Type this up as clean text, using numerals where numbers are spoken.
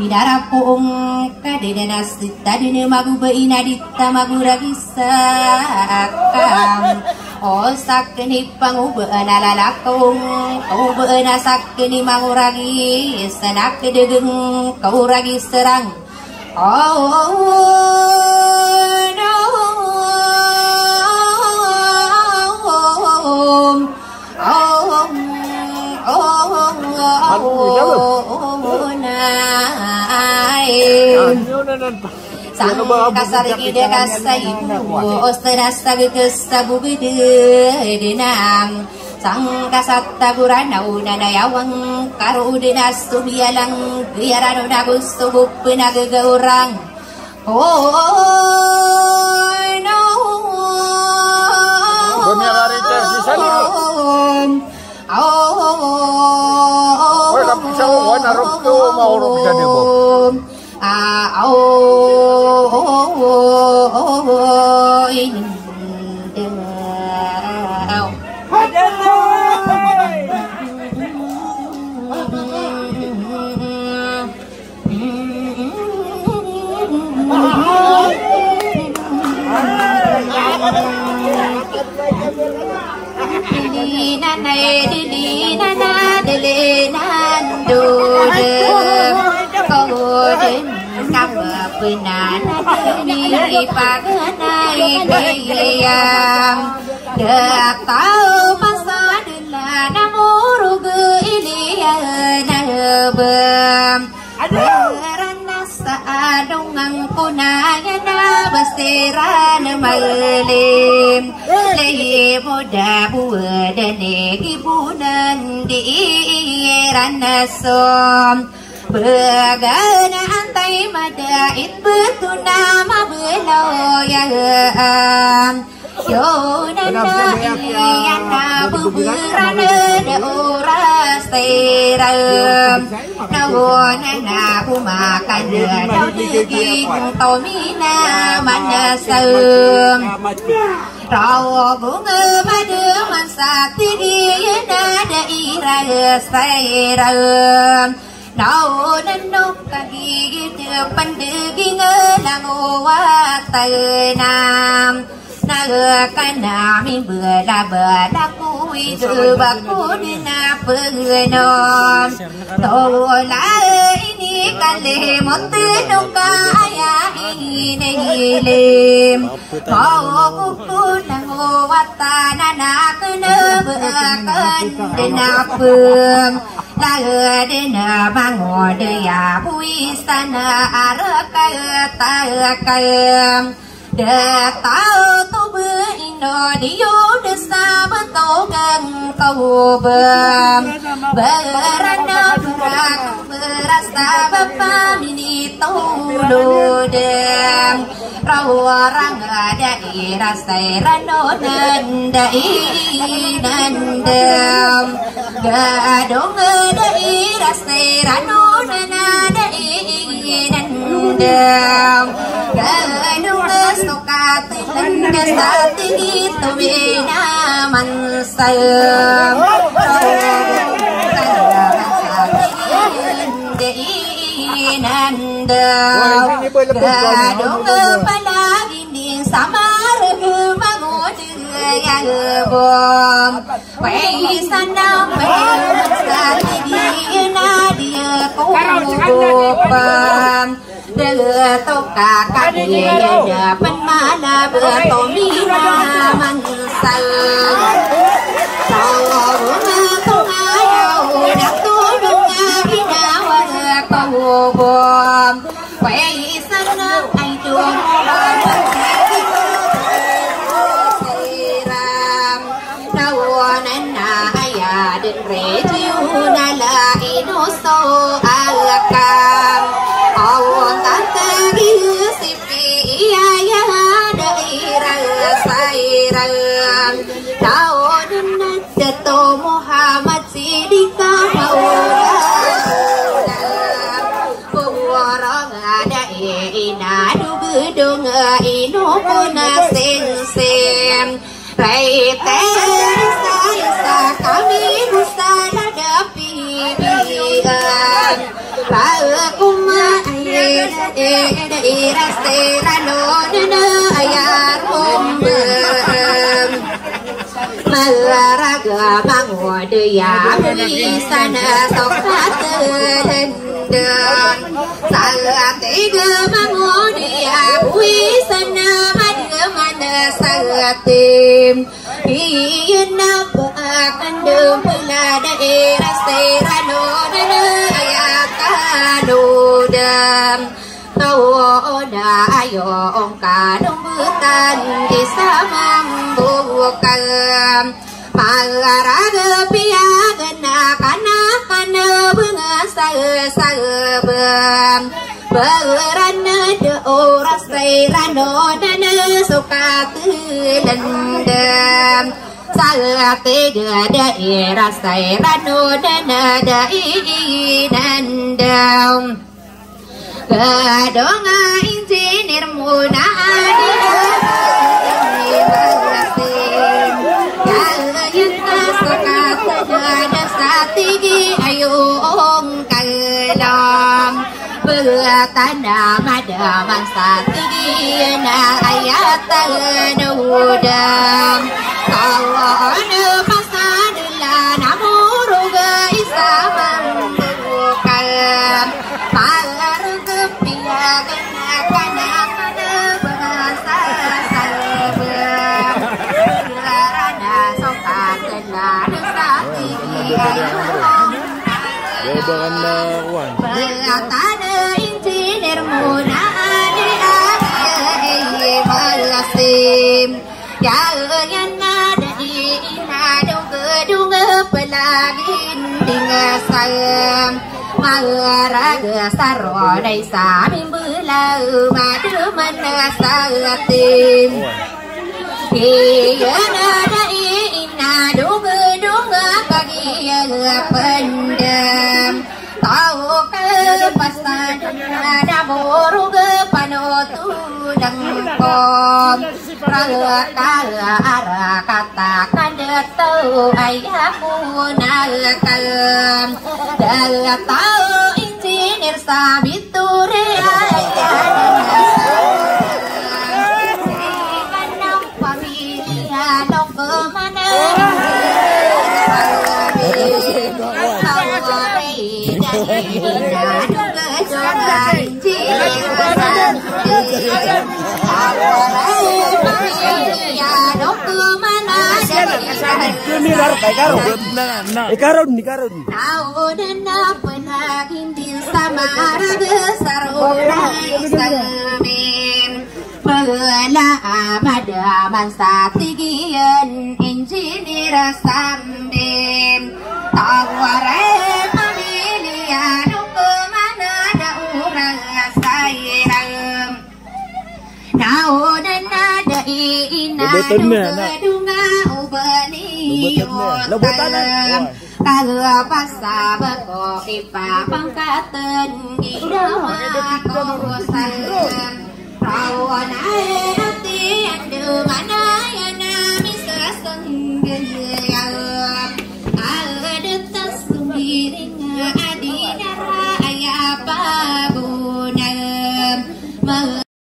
Pinarapong kadena sita dene magu beina ditta magu ragisakam o sakni pangu beana lalakong kau beana sakni magu ragi sanak dedeng kau ragi serang sang kasarigi de kasaibu osterasa gesabu gede denam sang kasatta gurana unana yawang karo denas tubialang biarano nagusto bupena gegaurang oh no Penanani paganai kayam dak tahu masa dela namuru geiliana hebam berana saadongang kunaya na basiran malim lehi moda buadane gibunan di ranasom Bagana antai madait betuna mabelo ya yo nana yana buburana de ora seram nana bumakan de digi tomina manasam rau bunga madu mansati na de ira seram Nau nandok kagigit pandeging languwa tanam nagkanami bela kui bakudina pagnom tola ini kalimot nung kaya inilim mau kukun languwa tananak nabakan dinapum Dena bangun dia puisana arakayam Dah tahu tu berindo dia desa bentokan kau berana berak berasa bapa mini tuludem orang ada irasa ranonan dainandem gadong irasa ranonan dainandem gadong suka tenda sati itu bina mansayam Nanda gadong palaginding samar gumagod yang bom paisanam paisanam dia kupam detok kakak dia dapat mana bertomina mansal bom quay sân anh chuông đâu nên là ai định rẻ chiêu na là ino so alakam ông ta đi sipi ya đợi ra say ra đâu nên to Muhammad Sidika ina dugu dung ino puna sen rai te sa kami busana dapi bian pa kuma daerah serano dana ayat umbem malaraga mangode ya wisana sokat lendang saat tiga mangode ya wisana mana satim iyana akan dempela daerah serano dana ayat kanudam Tawoda ayo ongkadong butan isa mambukan Malaraga piyagan na kana bengasal-salbam Beran de oras rano dana suka telendam Salatiga daerah rano dana dainandam Gadonga insinir muna adirasin Kalayan nasakat dana satigi ayong kalam Belatana madaman satigi na ayat nudam Kawana pasadula namuruga isaman bukam Malaraga saro dai sa bimbula madu mana satim Iyana dai ina dunga bagi pendam Tahu ke pasan ada boru ke panotu dengkom Rala arah katakan detau ayahku nalakam Dala tahu insinir sabiture ayah Kanang pamilya no kemana Ikaron. Naudan na panagindil sa maragasar oray salamin Pagala madaman sa tigiyan engineer sambim Tawaray pamilya no kumana na urang sayram Naudan na daina dunga ubaniyotan Kalapasa bako ipapangkatan ginawa ko salam Rawan ay ati ang duman